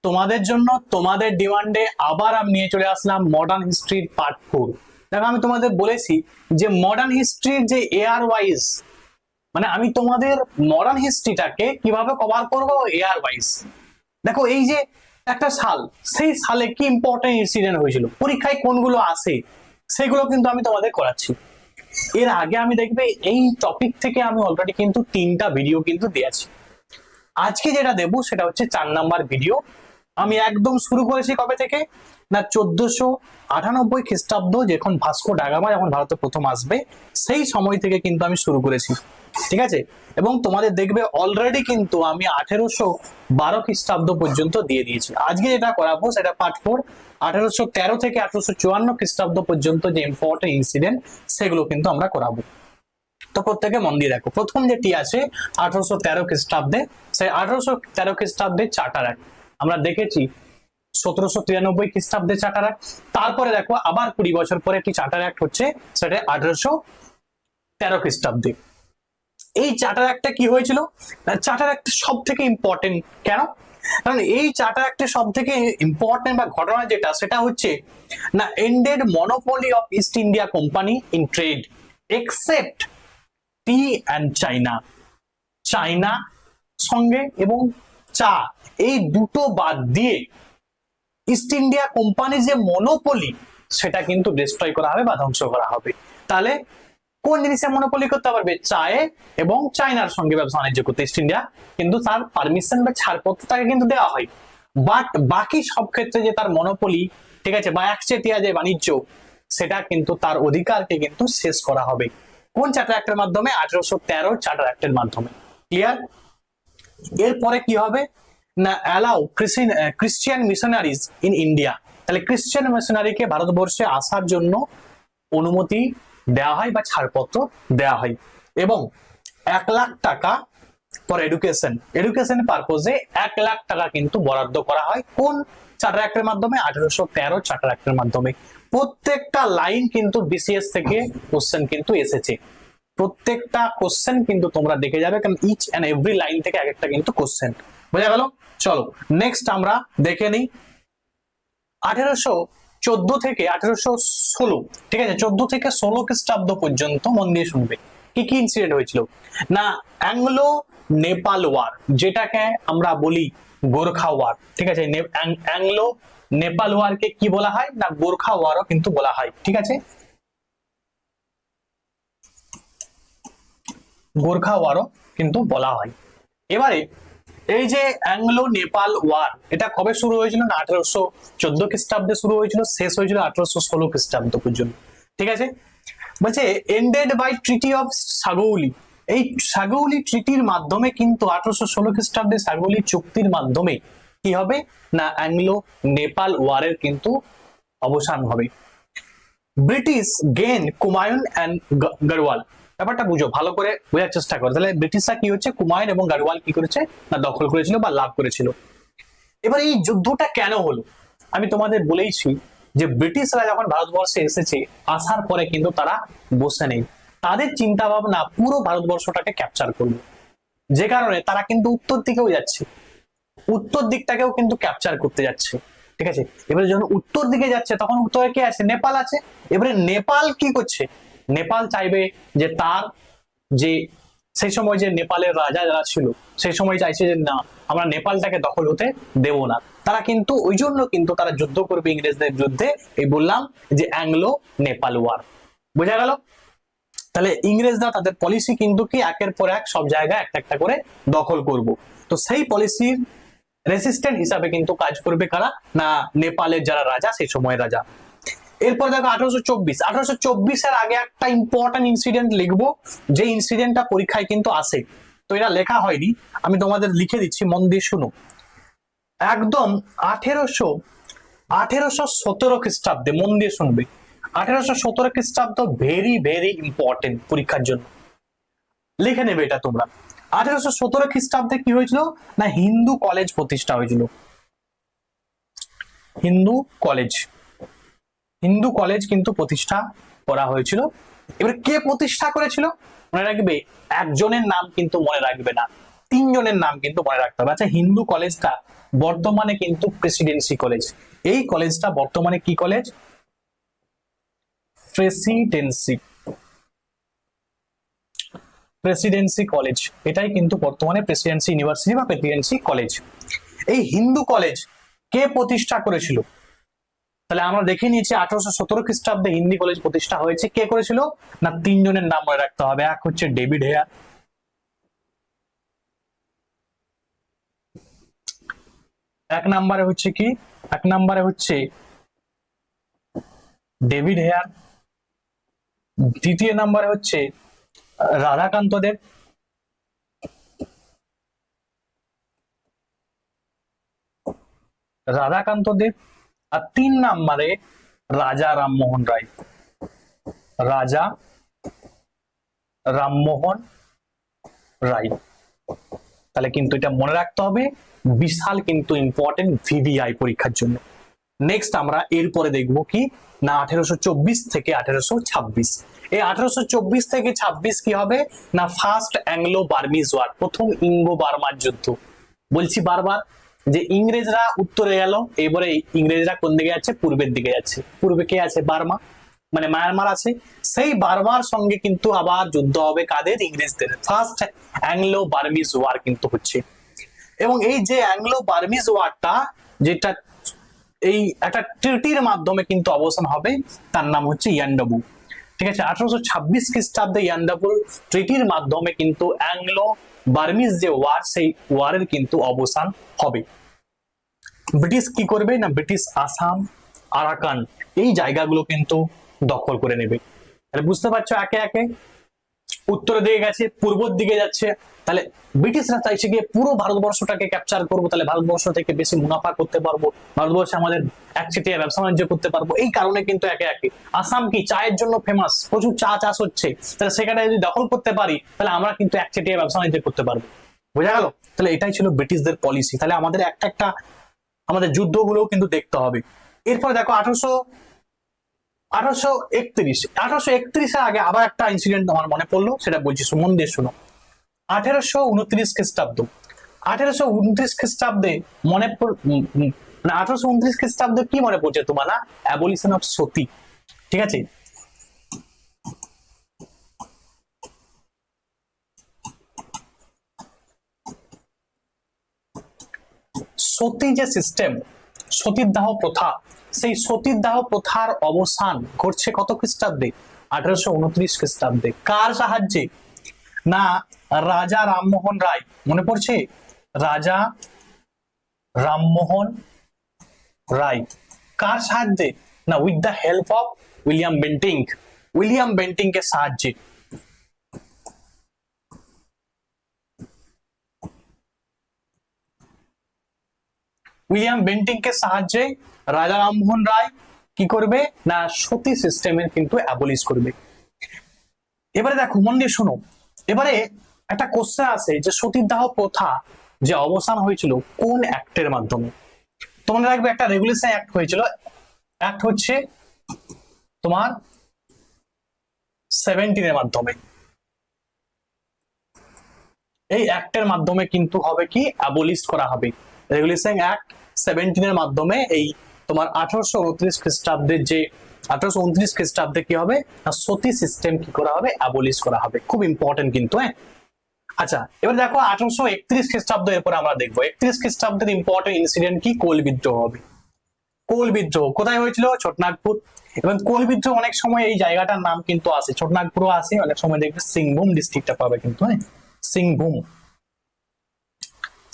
তোমাদের জন্য তোমাদের ডিমান্ডে আবার আমি নিয়ে চলে আসলাম মডার্ন হিস্ট্রির পার্ট 4। দেখো আমি তোমাদের বলেছি যে মডার্ন হিস্ট্রির যে এয়ার ওয়াইজ, মানে আমি তোমাদের মডার্ন হিস্ট্রিটাকে কিভাবে কভার করবো এয়ার ওয়াইজ। দেখো এই যে একটা সাল, সেই সালে কি ইম্পর্টেন্ট ইনসিডেন্ট হয়েছিল, পরীক্ষায় কোনগুলো আসে, সেগুলো কিন্তু আমি তোমাদের করাচ্ছি। এর আগে আমি দেখবে এই টপিক থেকে আমি অলরেডি কিন্তু 3টা ভিডিও কিন্তু দিয়েছি। আজকে যেটা দেবো সেটা হচ্ছে 4 নাম্বার ভিডিও। আমি একদম শুরু করেছি কবে থেকে না 1498 খ্রিস্টাব্দ, যখন ভাস্কো ডা গামা যখন ভারতে প্রথম আসবে সেই সময় থেকে কিন্তু আমি শুরু করেছি, ঠিক আছে। এবং তোমাদের দেখবে অলরেডি কিন্তু আমি 1812 খ্রিস্টাব্দ পর্যন্ত দিয়ে দিয়েছি। আজকে যেটা করাবো সেটা পার্ট 4, 1813 থেকে 1854 খ্রিস্টাব্দ পর্যন্ত যে ইম্পর্টেন্ট ইনসিডেন্ট সেগুলো কিন্তু আমরা করাবো। তো প্রত্যেকে মন দিয়ে দেখো, প্রথম যেটি আছে 1813 খ্রিস্টাব্দে, সেই 1813 খ্রিস্টাব্দে চার্টার অ্যাক্ট আমরা দেখেছি। 1793 খ্রিস্টাব্দে চার্টার অ্যাক্ট, তারপরে দেখো আবার 20 বছর পরে একটি চার্টার অ্যাক্ট হচ্ছে, সেটা 1813 খ্রিস্টাব্দে। এই চার্টার অ্যাক্টে কি হয়েছিল, চার্টার অ্যাক্ট সব থেকে ইম্পর্টেন্ট কেন, কারণ এই চার্টার অ্যাক্টের সব থেকে ইম্পর্টেন্ট বা ঘটনা যেটা সেটা হচ্ছে না ended monopoly of East India company in trade except tea and China. China সঙ্গে এবং চা এই দুটো বাদ দিয়ে ইস্ট ইন্ডিয়া কোম্পানি যে মনোপলি সেটা কিন্তু ডিস্ট্রয় করা হবে বা ধ্বংস করা হবে। তাহলে কোন জিনিসে মনোপলি করতে পারবে, চায়ে এবং চায়নার সঙ্গে ব্যবসা বাণিজ্য করতে ইস্ট ইন্ডিয়া, কিন্তু তার পারমিশন বা ছাড়পত্র তাকে কিন্তু দেওয়া হয়। বাট বাকি সব ক্ষেত্রে যে তার মনোপলি, ঠিক আছে, বা একচেটিয়া যে বাণিজ্য, সেটা কিন্তু তার অধিকারকে কিন্তু শেষ করা হবে। কোন চার্টার অ্যাক্টের মাধ্যমে, 1813 চার্টার অ্যাক্টের মাধ্যমে। ক্লিয়ার? এরপরে কি হবে না allow Christian missionaries in India. তাহলে ক্রিশ্চিয়ান মিশনারিকে ভারতবর্ষে আসার জন্য অনুমতি দেওয়া হয় বা ছাড়পত্র দেওয়া হয়। এবং 1 লাখ টাকা ফর এডুকেশন পারপোজে 1 লাখ টাকা কিন্তু বরাদ্দ করা হয়। কোন চার্টার অ্যাক্টের মাধ্যমে, 1813 চার্টার অ্যাক্টের মাধ্যমে। প্রত্যেকটা লাইন কিন্তু বিসিএস থেকে কোশ্চেন কিন্তু এসেছে, প্রত্যেকটা কোশ্চেন কিন্তু তোমরা দেখে যাবে, কারণ ইচ এন্ড এভরি লাইন থেকে এক একটা কিন্তু কোশ্চেন। বোঝা গেল? চলো নেক্সট আমরা দেখে নিই 1814 থেকে 1816, ঠিক আছে, 14 থেকে 16 খ্রিস্টাব্দ পর্যন্ত মন দিয়ে শুনবে কি কি ইনসিডেন্ট হয়েছিল না অ্যাংলো নেপাল ওয়ার, যেটাকে আমরা বলি গোর্খা ওয়ার, ঠিক আছে। অ্যাংলো নেপাল ওয়ারকে কি বলা হয় না গোর্খা ওয়ারও কিন্তু বলা হয়, ঠিক আছে, গোর্খা ওয়ারও কিন্তু বলা হয়। এবারে এই যে অ্যাংলো নেপাল ওয়ার, এটা কবে শুরু হয়েছিল না 1814 খ্রিস্টাব্দে শুরু হয়েছিল, শেষ হয়েছিল 1816 খ্রিস্টাব্দ পর্যন্ত, ঠিক আছে। বলছে এন্ডেড বাই ট্রিটি অফ সাগৌলি। এই সাগৌলি ট্রিটির মাধ্যমে কিন্তু 1816 খ্রিস্টাব্দে সাগৌলি চুক্তির মাধ্যমে কি হবে না অ্যাংলো নেপাল ওয়ারের কিন্তু অবসান হবে। British gain Kumaon and Garhwal. ব্যাপারটা বুঝো, ভালো করে বোঝার চেষ্টা করো। তাহলে ব্রিটিশরা কি হচ্ছে, কুমায়ুন এবং গড়ওয়াল কি করেছে না দখল করেছিল বা লাভ করেছিল। এবার এই যুদ্ধটা কেন হলো, আমি তোমাদের বলেইছি যে ব্রিটিশরা যখন ভারতবর্ষে এসেছে, আসার পরে কিন্তু তারা বসে নেই, তাদের চিন্তা ভাবনা পুরো ভারতবর্ষটাকে ক্যাপচার করবে, যে কারণে তারা কিন্তু উত্তর দিকেও যাচ্ছে, উত্তর দিকটাকেও কিন্তু ক্যাপচার করতে যাচ্ছে, ঠিক আছে। এবারে যখন উত্তর দিকে যাচ্ছে তখন উত্তরে কে আছে, নেপাল আছে। এবারে নেপাল কি করছে, নেপাল চাইবে যে তার যে সেই সময় যে নেপালের রাজা যারা ছিল সেই সময় চাইছে যে না আমরা নেপালটাকে দখল হতে দেব না। তারা কিন্তু ওই জন্য কিন্তু তারা যুদ্ধ করবে ইংরেজদের বিরুদ্ধে, এই বললাম যে অ্যাংলো নেপাল ওয়ার। বোঝা গেল? তাহলে ইংরেজরা তাদের পলিসি কিন্তু কি একের পর এক সব জায়গায় একটা একটা করে দখল করব। তো সেই পলিসির রেসিস্ট্যান্ট হিসাবে কিন্তু কাজ করবে কারা না নেপালের যারা রাজা সেই সময়ের রাজা। এরপর দেখো 1824 এর আগে একটা ইম্পর্টেন্ট ইনসিডেন্ট লিখবো, যে ইনসিডেন্টটা পরীক্ষায় কিন্তু আসে। তো এটা লেখা হয়নি, আমি তোমাদের লিখে দিচ্ছি, মন দিয়ে শুনো। একদম 1817 খ্রিস্টাব্দে, মন দিয়ে শুনবে, 1817 খ্রিস্টাব্দ ভেরি ভেরি ইম্পর্টেন্ট পরীক্ষার জন্য, লিখে নেবে এটা তোমরা। 1817 খ্রিস্টাব্দে কি হয়েছিল না হিন্দু কলেজ প্রতিষ্ঠা হয়েছিল, হিন্দু কলেজ কিন্তু প্রতিষ্ঠা করা হয়েছিল। এবার কে প্রতিষ্ঠা করেছিল মনে রাখবে, একজনের নাম কিন্তু মনে রাখবে না, 3 জনের নাম কিন্তু মনে রাখতে হবে। আচ্ছা হিন্দু কলেজটা বর্তমানে কিন্তু প্রেসিডেন্সি কলেজ। এই কলেজটা বর্তমানে কি কলেজ? Presidency Presidency college. এটাই কিন্তু বর্তমানে প্রেসিডেন্সি ইউনিভার্সিটি বা প্রেসিডেন্সি কলেজ। এই হিন্দু কলেজ কে প্রতিষ্ঠা করেছিল? তাহলে আমরা দেখে নিয়েছি 1817 খ্রিস্টাব্দে হিন্দি কলেজ প্রতিষ্ঠা হয়েছে। কে করেছিল? না তিনজনের নাম মনে রাখতে হবে। এক হচ্ছে ডেভিড হেয়ার, এক নম্বরে হচ্ছে ডেভিড হেয়ার, দ্বিতীয় নম্বরে হচ্ছে রাধাকান্ত দেব, আর 3 নম্বরে রাজা রামমোহন রায়। রাজা রামমোহন রায়। তাহলে কিন্তু এটা মনে রাখতে হবে, বিশাল কিন্তু ইম্পর্টেন্ট ভিভিআই পরীক্ষার জন্য। নেক্সট আমরা এরপরে দেখবো কি না 1824 থেকে 1826। এই 1824 থেকে 26 কি হবে না ফার্স্ট অ্যাংলো বার্মিজ ওয়ার, প্রথম ইঙ্গো বার্মার যুদ্ধ। বলছি বারবার যে ইংরেজরা উত্তরে গেল, এবারে ইংরেজরা কোন দিকে যাচ্ছে? পূর্বের দিকে যাচ্ছে। পূর্বে কে আছে? বার্মা, মানে মায়ানমার আছে। সেই বার্মার সঙ্গে কিন্তু আবার যুদ্ধ হবে কাদের? ইংরেজদের। ফার্স্ট অ্যাংলো বার্মিজ ওয়ার কিন্তু হচ্ছে। এবং এই যে অ্যাংলো বার্মিজ ওয়ারটা, যেটা এই একটা ট্রিটির মাধ্যমে কিন্তু অবসান হবে, তার নাম হচ্ছে ইয়ান্ডাবু। ঠিক আছে, 1826 খ্রিস্টাব্দে ইয়ান্ডাবু ট্রিটির মাধ্যমে কিন্তু অ্যাংলো বার্মিজ যে ওয়ার, সেই ওয়ারের কিন্তু অবসান হবে। ব্রিটিশ কি করবে না ব্রিটিশ আসাম, আরাকান এই জায়গাগুলো কিন্তু দখল করে নেবে। তাহলে বুঝতে পারছো একে একে উত্তরের দিকে গেছে, পূর্বের দিকে যাচ্ছে। তাহলে ব্রিটিশরা চাইছে গিয়ে পুরো ভারতবর্ষটাকে ক্যাপচার করবো, তাহলে ভারতবর্ষ থেকে বেশি মুনাফা করতে পারবো, ভারতবর্ষে আমাদের একচেটিয়া ব্যবসা বাণিজ্য করতে পারবো। এই কারণে কিন্তু একে একে আসাম কি চায়ের জন্য ফেমাস, প্রচুর চা চাষ হচ্ছে। তাহলে সেখানে যদি দখল করতে পারি তাহলে আমরা কিন্তু একচেটিয়া ব্যবসা বাণিজ্য করতে পারবো। বোঝা গেল? তাহলে এটাই ছিল ব্রিটিশদের পলিসি। তাহলে আমাদের একটা আমাদের যুদ্ধগুলো কিন্তু দেখতে হবে। এরপর দেখো 1831 আগে আবার একটা ইনসিডেন্ট আমার মনে পড়লো, সেটা বলছি, মন দিয়ে শোনো। 1829 খ্রিস্টাব্দ, 1829 খ্রিস্টাব্দে মনে 1829 খ্রিস্টাব্দে কি মনে পড়ছে তোমার? না অ্যাবলিশন অফ সতী। ঠিক আছে, সতী যে সিস্টেম, সতীদাহ প্রথা, সেই সতীদাহ প্রথার অবসান ঘটছে কত খ্রিস্টাব্দে? 1829 খ্রিস্টাব্দে। কার সাহায্যে? না রাজা রামমোহন রায়। মনে পড়ছে? রাজা রামমোহন রায়। কার সাহায্যে? না with the help of William Bentinck. William Bentinck কে সাহায্যে। উইলিয়াম বেন্টিং কে সাহায্যে রাজা রামমোহন রায় কি করবে না সতী সিস্টেমের কিন্তু অ্যাবলিশ করবে। এবারে দেখো মন দিয়ে শোনো, এবারে একটা কোশ্চেন আছে যে সতীদাহ প্রথা যে অবসান হয়েছিল কোন অ্যাক্টের মাধ্যমে? তোমরা রাখবে একটা রেগুলেশন অ্যাক্ট হয়েছিল। অ্যাক্ট হচ্ছে তোমার 17 এর মাধ্যমে। এই অ্যাক্টের মাধ্যমে কিন্তু হবে কি অ্যাবলিশ করা হবে। রেগুলেশন অ্যাক্ট 17 এর মাধ্যমে এই তোমার 1829 খ্রিস্টাব্দের যে 1829 খ্রিস্টাব্দে কি হবে না সতী সিস্টেম কি করা হবে? অ্যাবলিশ করা হবে। খুব ইম্পর্টেন্ট কিন্তু। হ্যাঁ, আচ্ছা এবার দেখো 1831 খ্রিস্টাব্দ, এরপরে আমরা দেখবো 31 খ্রিস্টাব্দের ইম্পর্টেন্ট ইনসিডেন্ট কি? কোল বিদ্রোহ হবে। কোল বিদ্রোহ কোথায় হয়েছিল? ছোটনাগপুর। এবং কোল বিদ্রোহ অনেক সময় এই জায়গাটার নাম কিন্তু আসে, ছোটনাগপুরও আসে, অনেক সময় দেখবে সিংভূম ডিস্ট্রিক্টটা পাবে কিন্তু। হ্যাঁ, সিংভূম,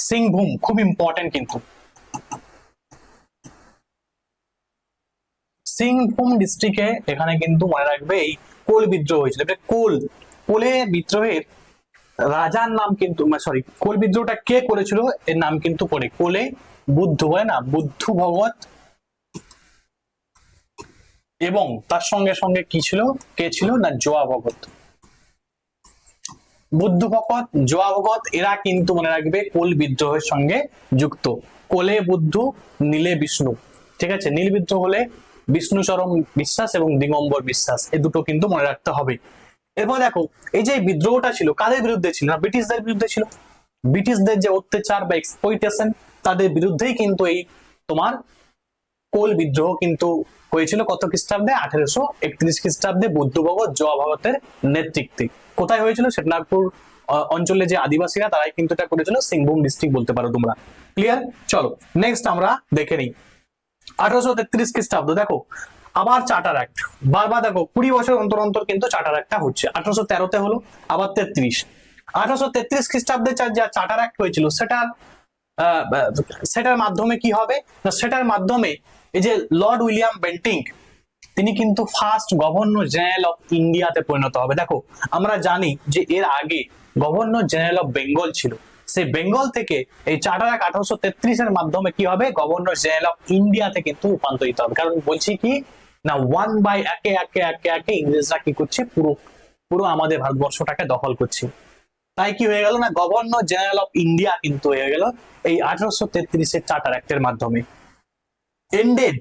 সিংভূম খুব ইম্পর্টেন্ট কিন্তু। সিংভূম ডিস্ট্রিক্টে এখানে কিন্তু মনে রাখবে এই কোল বিদ্রোহ হয়েছিল। কোলে বিদ্রোহের রাজার নাম কিন্তু সরি, কোল বিদ্রোহটা কে করেছিল এর নাম কিন্তু পড়ে কোলে বুদ্ধ বলে না, বুদ্ধ ভগত, এবং তার সঙ্গে সঙ্গে কি ছিল? কে ছিল না জোয়া ভগত। বুদ্ধ ভগত, জোয়া ভগত এরা কিন্তু মনে রাখবে কোল বিদ্রোহের সঙ্গে যুক্ত। কোলে বুদ্ধ, নীলে বিষ্ণু। ঠিক আছে, নীল বিদ্রোহ হলে বিষ্ণুচরণ বিশ্বাস এবং দিগম্বর বিশ্বাস, এই দুটো কিন্তু মনে রাখতে হবে। এরপর দেখো এই যে বিদ্রোহটা ছিল কাদের বিরুদ্ধে ছিল? না ব্রিটিশদের বিরুদ্ধে ছিল। ব্রিটিশদের যে অত্যাচার বা এক্সপ্লয়টেশন তাদের বিরুদ্ধেই কিন্তু এই তোমার কোল বিদ্রোহ কিন্তু হয়েছিল কত খ্রিস্টাব্দে? 1831 খ্রিস্টাব্দে বুদ্ধভগত জওয়াভারতের নেতৃত্বে। কোথায় হয়েছিল? শেটনাগপুর অঞ্চলে যে আদিবাসীরা তারাই কিন্তু এটা করেছিল, সিংভূম ডিস্ট্রিক্ট বলতে পারো তোমরা। ক্লিয়ার? চলো নেক্সট আমরা দেখে নিই 1833 খ্রিস্টাব্দ। দেখো আবার চার্টার অ্যাক্ট, বারবার দেখো 20 বছর অন্তর অন্তর কিন্তু চার্টার অ্যাক্টটা হচ্ছে। 1813-তে হলো, আবার 33। 1833 খ্রিস্টাব্দে যা চার্টার অ্যাক্ট হয়েছিল সেটার মাধ্যমে কি হবে না, সেটার মাধ্যমে এই যে লর্ড উইলিয়াম বেন্টিং তিনি কিন্তু ফার্স্ট গভর্নর জেনারেল অফ ইন্ডিয়াতে পরিণত হবে। দেখো আমরা জানি যে এর আগে গভর্নর জেনারেল অফ বেঙ্গল ছিল, সেই বেঙ্গল থেকে এই চার্টার অ্যাক্ট 1833 এর মাধ্যমে কি হবে, গভর্নর জেনারেল অফ ইন্ডিয়াতে কিন্তু রূপান্তরিত হবে। কারণ বলছি কি না, ওয়ান বাই একে একে একে একে ইংরেজরা কি করছে, পুরো পুরো আমাদের ভারতবর্ষটাকে দখল করছে। তাই কি হয়ে গেল না, গভর্নর জেনারেল অফ ইন্ডিয়া কিন্তু হয়ে গেল এই 1833 চার্টার অ্যাক্টের মাধ্যমে। এন্ডেড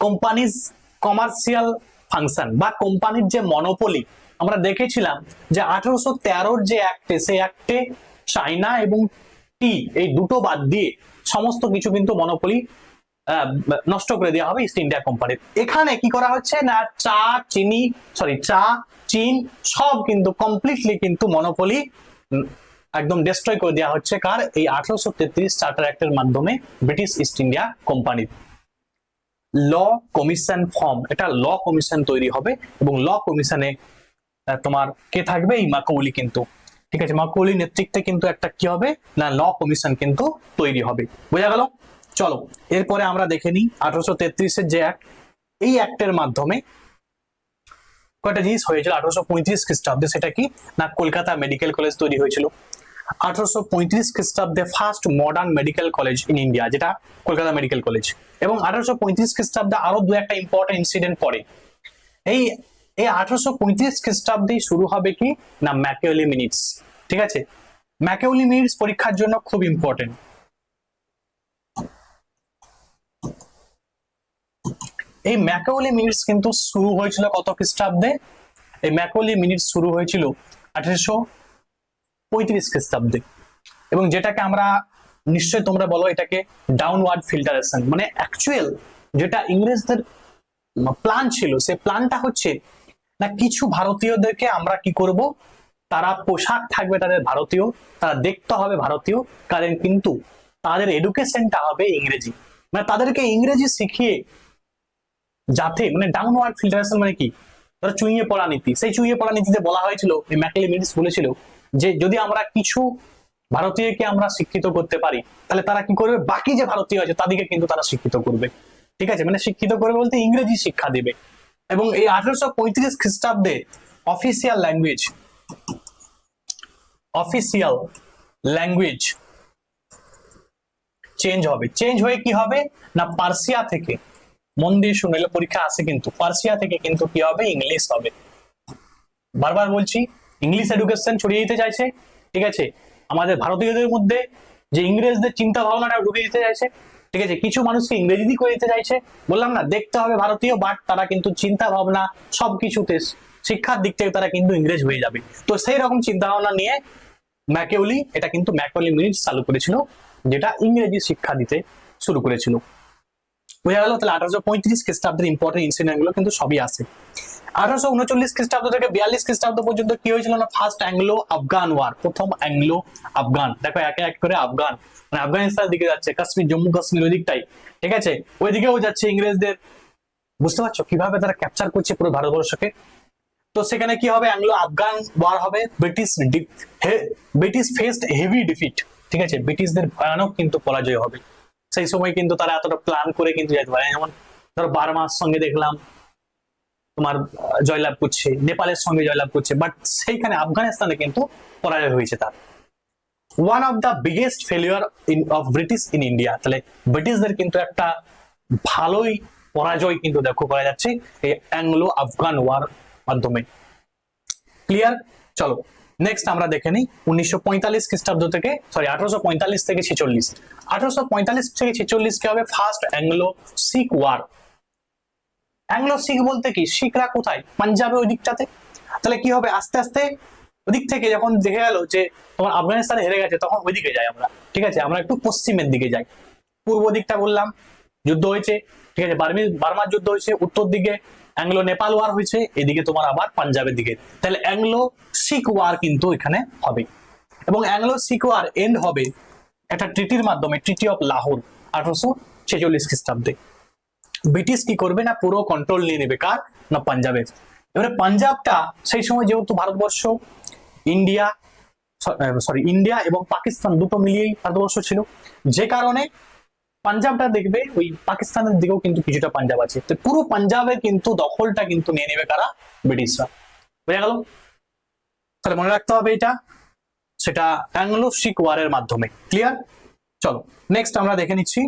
কোম্পানিজ কমার্শিয়াল ফাংশন বা কোম্পানির যে মনোপলি, আমরা দেখেছিলাম যে 1813 যে অ্যাক্টে, সেই অ্যাক্টে চায়না এবং টি এই দুটো বাদ দিয়ে সমস্ত কিছু কিন্তু মনোপলি নষ্ট করে দেওয়া হবে ইস্ট ইন্ডিয়া কোম্পানির। এখানে কি করা হচ্ছে না, চা চীন সব কিন্তু কমপ্লিটলি কিন্তু মনোপলি একদম ডিস্ট্রয় করে দেওয়া হচ্ছে। কার? এই 1833 চার্টার অ্যাক্টের মাধ্যমে ব্রিটিশ ইস্ট ইন্ডিয়া কোম্পানির। ল কমিশন ফর্ম, এটা ল কমিশন তৈরি হবে এবং ল কমিশনে তোমার কে থাকবে, এই মাকৌলি কিন্তু, ঠিক আছে, মাকৌলি নেতৃত্বে কিন্তু একটা কি হবে না, ল কমিশন কিন্তু তৈরি হবে। বোঝা গেল? চলো এরপরে আমরা দেখে নিই 1833 যে অ্যাক্ট, এই অ্যাক্টের মাধ্যমে কয়টা জিনিস হয়েছিল 1835 খ্রিস্টাব্দে। সেটা কি না, কলকাতা মেডিকেল কলেজ তৈরি হয়েছিল 1835 খ্রিস্টাব্দে, first modern medical college in India, যেটা কলকাতা মেডিকেল কলেজ। এবং 1835 খ্রিস্টাব্দে আরো দু একটা ইম্পর্টেন্ট ইনসিডেন্ট পড়ে। এই 1835 খ্রিস্টাব্দেই শুরু হবে কি না, ম্যাকিওলি মিনিটস। ঠিক আছে, ম্যাকিওলি মিনিটস পরীক্ষার জন্য খুব ইম্পর্টেন্ট। এই ম্যাকিওলি মিনিটস কিন্তু শুরু হয়েছিল কত খ্রিস্টাব্দে? এই ম্যাকিওলি মিনিটস শুরু হয়েছিল 1835 খ্রিস্টাব্দে, এবং যেটাকে আমরা নিশ্চয়ই তোমরা বলো এটাকে ডাউনওয়ার্ড ফিল্টারেশন, মানে অ্যাকচুয়াল যেটা ইংরেজদের প্ল্যান ছিল, সেই প্ল্যানটা হচ্ছে না, কিছু ভারতীয়দেরকে আমরা কি করব, তারা পোশাক থাকবে তাদের ভারতীয়, তারা দেখতে হবে ভারতীয়, কারণ কিন্তু তাদের এডুকেশনটা হবে ইংরেজি, মানে তাদেরকে ইংরেজি শিখিয়ে যাতে, মানে ডাউনওয়ার্ড ফিল্টারেশন মানে কি, ধরো চুইয়ে পড়া নীতি, সেই চুইয়ে পড়া নীতিতে বলা হয়েছিল, এই ম্যাকিওলি মিনিটস বলেছিল যে যদি আমরা কিছু ভারতীয়কে আমরা শিক্ষিত করতে পারি, তাহলে তারা কি করবে, বাকি যে ভারতীয় আছে তাদেরকে কিন্তু তারা শিক্ষিত করবে। ঠিক আছে, মানে শিক্ষিত করবে বলতে ইংরেজি শিক্ষা দেবে। এবং এই 1835 খ্রিস্টাব্দে অফিসিয়াল ল্যাঙ্গুয়েজ চেঞ্জ হবে। চেঞ্জ হয়ে কি হবে না, পার্সিয়া থেকে, মন দিয়ে শুনলে পরীক্ষা আসে কিন্তু, পার্সিয়া থেকে কিন্তু কি হবে, ইংলিশ হবে। বারবার বলছি, ইংলিশ এডুকেশন ছড়িয়ে দিতে চাইছে। ঠিক আছে, আমাদের ভারতীয়দের মধ্যে যে ইংরেজদের চিন্তা ভাবনাটা ঢুকে দিতে চাইছে। ঠিক আছে, কিছু মানুষকে ইংরেজি করে দিতে চাইছে। বললাম না, দেখতে হবে ভারতীয়, বাট তারা কিন্তু চিন্তা ভাবনা সবকিছুতে, শিক্ষার দিক থেকে তারা কিন্তু ইংরেজ হয়ে যাবে। তো সেই রকম চিন্তা ভাবনা নিয়ে ম্যাকিওলি, এটা কিন্তু ম্যাকিওলি মিনিটস চালু করেছিল, যেটা ইংরেজি শিক্ষা দিতে শুরু করেছিল। বোঝা গেল? তাহলে 1835 খ্রিস্টাব্দের ইম্পর্টেন্ট ইনসিডেন্ট গুলো কিন্তু সবই আছে। 1839 খ্রিস্টাব্দ থেকে 42 খ্রিস্টাব্দ পর্যন্ত কি হয়েছিল না, ফার্স্ট অ্যাংলো আফগান ওয়ার, প্রথম অ্যাংলো আফগান। দেখো একে এক করে আফগান, মানে আফগানিস্তানের দিকে যাচ্ছে, কাশ্মীর, জম্মু কাশ্মীর ওই দিকটাই। ঠিক আছে, ওই দিকেও যাচ্ছে ইংরেজদের, বুঝতে পারছো কিভাবে তারা ক্যাপচার করছে পুরো ভারতবর্ষকে। তো সেখানে কি হবে, অ্যাংলো আফগান ওয়ার হবে, ব্রিটিশ ফেসড হেভি ডিফিট। ঠিক আছে, ব্রিটিশদের ভয়ানক কিন্তু পরাজয় হবে। সেই সময় কিন্তু তারা এতটা প্ল্যান করে কিন্তু যেতে পারে, যেমন ধরো বার্মার সঙ্গে দেখলাম তোমার জয়লাভ করছে, নেপালের সঙ্গে জয়লাভ করছে, বাট সেইখানে আফগানিস্তানে কিন্তু পরাজয় হয়েছে তার। One of the biggest failure of British in India, তাহলে ব্রিটিশদের কিন্তু একটা ভালোই পরাজয় কিন্তু দেখো করা যাচ্ছে এই অ্যাংলো আফগান ওয়ার মাধ্যমে। ক্লিয়ার? চলো নেক্সট আমরা দেখে নিই 1945 খ্রিস্টাব্দ থেকে, 1845 থেকে 46। 1845 থেকে 46 কে হবে ফার্স্ট অ্যাংলো শিখ ওয়ার। অ্যাংলো শিখ বলতে কি, শিখরা কোথায়, পাঞ্জাবে ওই দিকটাতে। তাহলে কি হবে, আস্তে আস্তে ওদিক থেকে যখন দেখে গেল যে তোমার আফগানিস্তান হেরে গেছে, তখন ওইদিকে যাই আমরা, ঠিক আছে, আমরা একটু পশ্চিমের দিকে যাই। পূর্ব দিকটা বললাম যুদ্ধ হয়েছে, ঠিক আছে, বার্মার যুদ্ধ হয়েছে, উত্তর দিকে অ্যাংলো নেপাল ওয়ার হয়েছে, এদিকে তোমার আবার পাঞ্জাবের দিকে, তাহলে অ্যাংলো শিখ ওয়ার কিন্তু এখানে হবে। এবং অ্যাংলো শিখ ওয়ার এন্ড হবে একটা ট্রিটির মাধ্যমে, ট্রিটি অফ লাহোর 1846 খ্রিস্টাব্দে। ব্রিটিশ কি করবে না, পুরো কন্ট্রোল নিয়ে নেবে, কার না পাঞ্জাবের। এবারে পাঞ্জাবটা সেই সময় যেহেতু ভারতবর্ষ, ইন্ডিয়া ইন্ডিয়া এবং পাকিস্তান দুটো মিলিয়েই ভারতবর্ষ ছিল, যে কারণে পাঞ্জাবটা দেখবে ওই পাকিস্তানের দিকেও কিন্তু কিছুটা পাঞ্জাব আছে, তো পুরো পাঞ্জাবের কিন্তু দখলটা কিন্তু নিয়ে নেবে কারা, ব্রিটিশরা। বোঝা গেল? তাহলে মনে রাখতে হবে এটা, সেটা অ্যাংলো শিখ ওয়ারের মাধ্যমে। ক্লিয়ার? চলো নেক্সট আমরা দেখে নিচ্ছি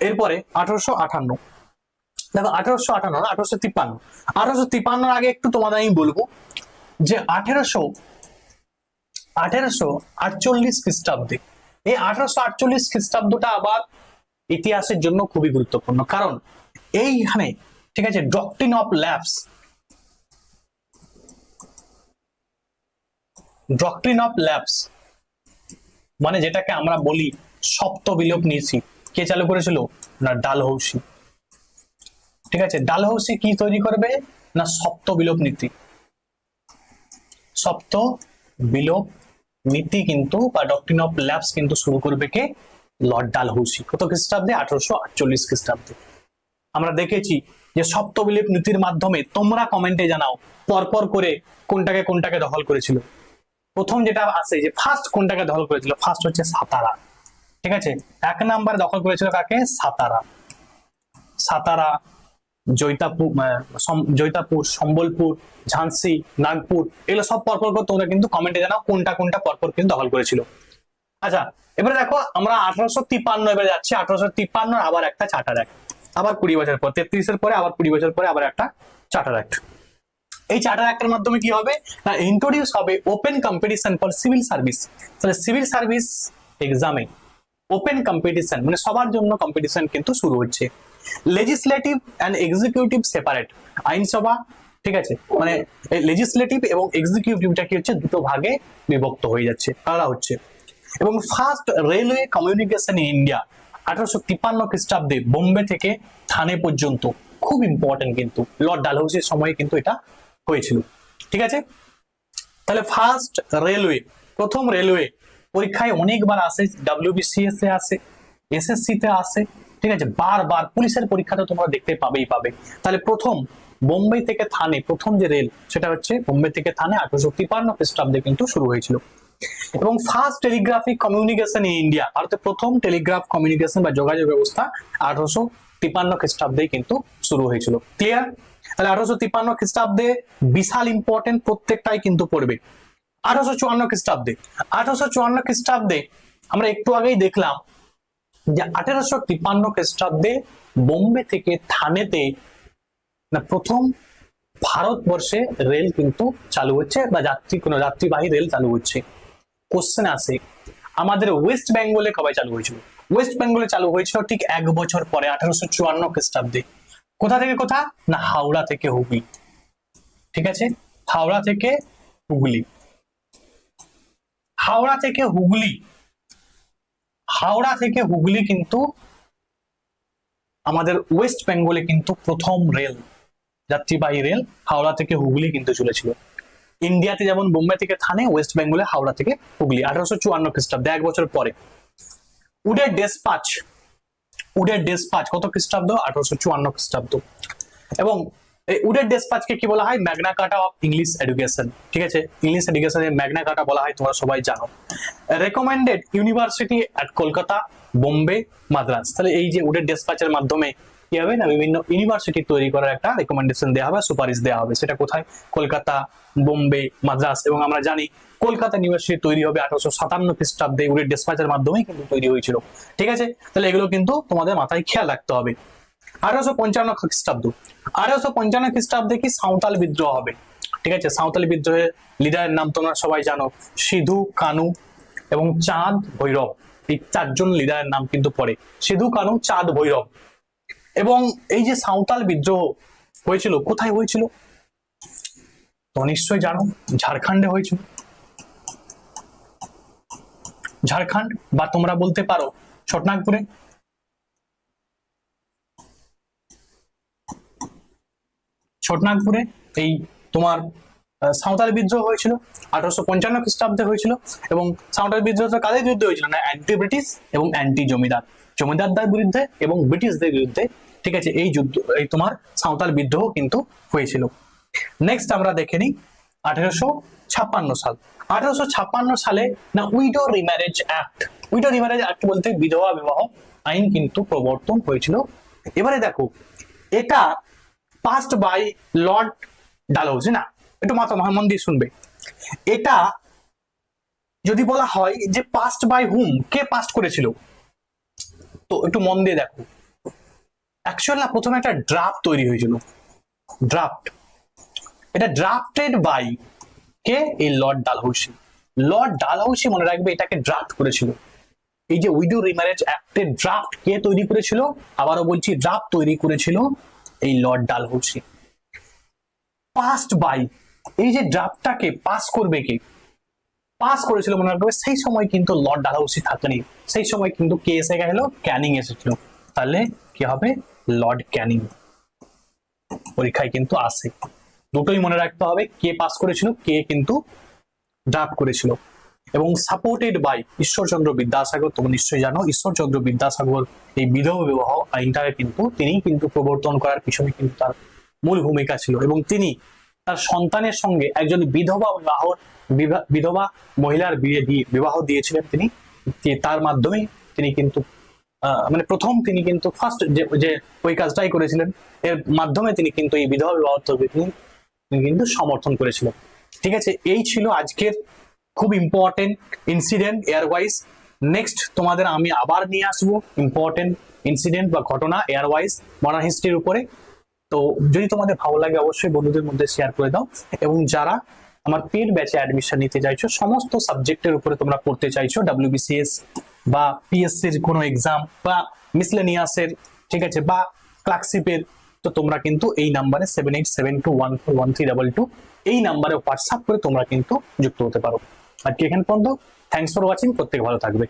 এরপরে 1858। দেখো 1858 না, 1853। 1853 আগে একটু তোমাদের আমি বলবো যে 1848 খ্রিস্টাব্দে, এই 1848 খ্রিস্টাব্দটা আবার ইতিহাসের জন্য খুবই গুরুত্বপূর্ণ, কারণ এইখানে, ঠিক আছে, ডক্ট্রিন অফ ল্যাপস, মানে যেটাকে আমরা বলি সপ্ত বিলোপ নীতি, কে চালু করেছিল না, ডালহৌসি। ঠিক আছে, ডালহৌসি কি তৈরি করবে না, সপ্ত বিলোপ নীতি। সপ্ত বিলোপ নীতি কিন্তু বা ডক্ট্রিন অফ ল্যাপস কিন্তু শুরু করবে কে, লর্ড ডালহৌসি। কত খ্রিস্টাব্দে? 1848 খ্রিস্টাব্দে। আমরা দেখেছি যে সপ্ত বিলোপ নীতির মাধ্যমে, তোমরা কমেন্টে জানাও পরপর করে কোনটাকে দখল করেছিল। প্রথম যেটা আছে যে ফার্স্ট কোনটাকে দখল করেছিল, ফার্স্ট হচ্ছে সাতারা। ঠিক আছে, 1 নাম্বার দখল করেছিল কাকে, সাতারা, জৈতাপুর, সম্বলপুর, ঝান্সি, নাগপুর, এগুলো সব পরপর করে তোমরা কিন্তু কমেন্টে জানাও কোনটা পরপর কিন্তু দখল করেছিল। আচ্ছা, এবারে দেখো আমরা 1853 এবারে যাচ্ছি। 1853 আবার একটা চার্টার অ্যাক্ট, আবার 20 বছর পর, 33-এর পরে আবার 20 বছর পরে আবার একটা চার্টার অ্যাক্ট। এই চার্টার অ্যাক্টের মাধ্যমে কি হবে না, ইন্ট্রোডিউস হবে open competition for civil service. তাহলে সিভিল সার্ভিস এক্সামে ওপেন কম্পিটিশন মানে সবার জন্য কম্পিটিশন কিন্তু শুরু হচ্ছে। লেজিসলেটিভ এন্ড এক্সিকিউটিভ সেপারেট, আইনসভা, ঠিক আছে, মানে লেজিসলেটিভ এবং এক্সিকিউটিভটা কি হচ্ছে, দুটো ভাগে বিভক্ত হয়ে যাচ্ছে, আলাদা হচ্ছে। এবং first railway communication in India 1853 খ্রিস্টাব্দে বোম্বে থেকে থানে পর্যন্ত, খুব ইম্পর্টেন্ট কিন্তু, লর্ড ডালহৌসির সময়ে কিন্তু এটা হয়েছিল। ঠিক আছে, তাহলে ফার্স্ট রেলওয়ে, প্রথম রেলওয়ে পরীক্ষায় অনেকবার আসে, WBCS এ আসে, SSC তে আসে, ঠিক আছে, বারবার পুলিশের পরীক্ষাতে তোমরা দেখতে পাবে। তাহলে প্রথম বোম্বে থেকে থানে, প্রথম যে রেল সেটা হচ্ছে বোম্বে থেকে থানে 1853 খ্রিস্টাব্দে কিন্তু শুরু হয়েছিল। এবং first telegraphic communication in India, ভারতের প্রথম টেলিগ্রাফ কমিউনিকেশন বা যোগাযোগ ব্যবস্থা 1853 খ্রিস্টাব্দে কিন্তু শুরু হয়েছিল। ক্লিয়ার? তাহলে 1853 খ্রিস্টাব্দে বিশাল ইম্পর্টেন্ট, প্রত্যেকটাই কিন্তু পড়বে। 1854 খ্রিস্টাব্দে আমরা একটু আগেই দেখলাম যে 1853 খ্রিস্টাব্দে বোম্বে থেকে থানেতে না প্রথম ভারতবর্ষে রেল কিন্তু চালু হচ্ছে, বা যাত্রীবাহী রেল চালু হচ্ছে। কোশ্চেন আসে, আমাদের ওয়েস্ট বেঙ্গলে কবে চালু হয়েছিল? ওয়েস্ট বেঙ্গলে চালু হয়েছিল ঠিক 1 বছর পরে, 1854 খ্রিস্টাব্দে। কোথা থেকে কোথা না, হাওড়া থেকে হুগলি। ঠিক আছে, হাওড়া থেকে হুগলি কিন্তু আমাদের ওয়েস্ট বেঙ্গলে কিন্তু প্রথম রেল, যাত্রীবাহী রেল হাওড়া থেকে হুগলি কিন্তু চলেছিল। ইন্ডিয়াতে যেমন বোম্বে থেকে থানে, ওয়েস্ট বেঙ্গলে হাওড়া থেকে হুগলি, 1854 খ্রিস্টাব্দে, 1 বছর পরে। উডের ডেসপাচ কত খ্রিস্টাব্দ? 1854 খ্রিস্টাব্দ। এবং এই উডের ডেসপাচকে কি বলা হয়? Magna কার্টা of English education. ঠিক আছে, ইংলিশ এডুকেশনের ম্যাগনা কার্টা বলা হয়, তোমরা সবাই জানো। রেকমেন্ডেড ইউনিভার্সিটি এট কলকাতা, বোম্বে, মাদ্রাস। তাহলে এই যে উডের ডেসপাচের মাধ্যমে কি হবে না, বিভিন্ন ইউনিভার্সিটি তৈরি করার একটা রেকমেন্ডেশন দেওয়া হবে, সুপারিশ দেওয়া হবে। সেটা কোথায়? কলকাতা, বোম্বে, মাদ্রাস। এবং আমরা জানি কলকাতা ইউনিভার্সিটি তৈরি হবে 1857 খ্রিস্টাব্দে, উডের ডেসপাচের মাধ্যমেই কিন্তু তৈরি হয়েছিল। ঠিক আছে, তাহলে এগুলো কিন্তু তোমাদের মাথায় খেয়াল রাখতে হবে। 1855 খ্রিস্টাব্দ, 1855 খ্রিস্টাব্দে কি সাঁওতাল বিদ্রোহ হবে। ঠিক আছে, সাঁওতালি বিদ্রোহের লিডারের নাম তোমরা সবাই জানো, সিধু কানু এবং চাঁদ ভৈরব। এই 4 জন লিডারের নাম কিন্তু পড়ে, সিধু কানু, চাঁদ ভৈরব। এবং এই যে সাঁওতাল বিদ্রোহ হয়েছিল, কোথায় হয়েছিল? তো নিশ্চয়ই জানো, ঝাড়খণ্ডে হয়েছিল। ঝাড়খণ্ড, বা তোমরা বলতে পারো ছোটনাগপুরে। ছোটনাগপুরে এই তোমার সাঁওতাল বিদ্রোহ হয়েছিল 1855 খ্রিস্টাব্দে হয়েছিল। এবং সাঁওতাল বিদ্রোহটা কাদের বিরুদ্ধে হয়েছিল না, অ্যান্টি ব্রিটিশ এবং অ্যান্টি জমিদার, জমিদারদের বিরুদ্ধে এবং ব্রিটিশদের বিরুদ্ধে। ঠিক আছে, এই যুদ্ধ, এই তোমার সাঁওতাল বিদ্রোহ কিন্তু হয়েছিল। নেক্সট আমরা দেখে নিই 1856 সাল। 1856 সালে না widow remarriage act, widow remarriage act বলতে বিধবা বিবাহ আইন কিন্তু প্রবর্তন হয়েছিল। এবারে দেখো, এটা পাস্ট বাই লর্ড ডালহৌসি, না একটু মাথা মন দিয়ে শুনবে। এটা যদি বলা হয় যে পাস্ট বাই হুম, কে পাস্ট করেছিল, তো একটু মন দিয়ে দেখো। অ্যাকচুয়াল না, প্রথমে একটা ড্রাফট তৈরি হয়েছিল, ড্রাফট। এটা ড্রাফটেড বাই কে, এই লর্ড ডালহৌসি। লর্ড ডালহৌসি মনে রাখবে এটাকে ড্রাফট করেছিল। এই যে উইডো রিম্যারেজ অ্যাক্টের ড্রাফট কে তৈরি করেছিল, আবারও বলছি ড্রাফট তৈরি করেছিল এই লর্ড ডালহৌসি। পাস্ট বাই, এই যে ড্রাফটটাকে পাস করবে কে, পাস করেছিল মনে রাখবে, সেই সময় কিন্তু লর্ড ডালহৌসি থাকেনি, সেই সময় কিন্তু কে এসে গেল, ক্যানিং এসেছিল। তাহলে কি হবে, লর্ড ক্যানিং। পরীক্ষায় কিন্তু আসে, দুটোই মনে রাখতে হবে, কে পাস করেছিল, কে কিন্তু ড্রাফট করেছিল। এবং সাপোর্টেড বাই ঈশ্বরচন্দ্র বিদ্যাসাগর। তোমরা নিশ্চয়ই জানো ঈশ্বরচন্দ্র বিদ্যাসাগর এই বিধবা বিবাহ আইনটাকে কিন্তু তিনি কিন্তু প্রবর্তন করার পিছনে কিন্তু তার মূল ভূমিকা ছিল। এবং তিনি তার সন্তানের সঙ্গে একজন বিধবা মহিলার বিবাহ দিয়েছিলেন তিনি। তার মাধ্যমে তিনি কিন্তু মানে প্রথম তিনি কিন্তু ফার্স্ট যে ওই কাজটাই করেছিলেন, এর মাধ্যমে তিনি কিন্তু এই বিধবা বিবাহ তিনি কিন্তু সমর্থন করেছিলেন। ঠিক আছে, এই ছিল আজকের খুব ইম্পর্টেন্ট ইনসিডেন্ট এয়ারওয়াইজ। নেক্সট তোমাদের আমি আবার নিয়ে আসবো ইম্পর্টেন্ট ইনসিডেন্ট বা ঘটনা এয়ারওয়াইজ মডার্ন হিস্ট্রির উপরে। তো যদি তোমাদের ভালো লাগে অবশ্যই বন্ধুদের মধ্যে শেয়ার করে দাও। এবং যারা আমার পেড ব্যাচে অ্যাডমিশন নিতে চাইছো, সমস্ত সাবজেক্টের উপরে তোমরা পড়তে চাইছো, WBCS বা পিএসসির কোনো এক্সাম বা মিসলেনিয়াসের, ঠিক আছে, বা ক্লার্কশিপের, তো তোমরা কিন্তু এই নাম্বারে 7872141322 এই নাম্বারে হোয়াটসঅ্যাপ করে তোমরা কিন্তু যুক্ত হতে পারো। আর কি এখানে পর্যন্ত, থ্যাংকস ফর ওয়াচিং, প্রত্যেক ভালো থাকবে।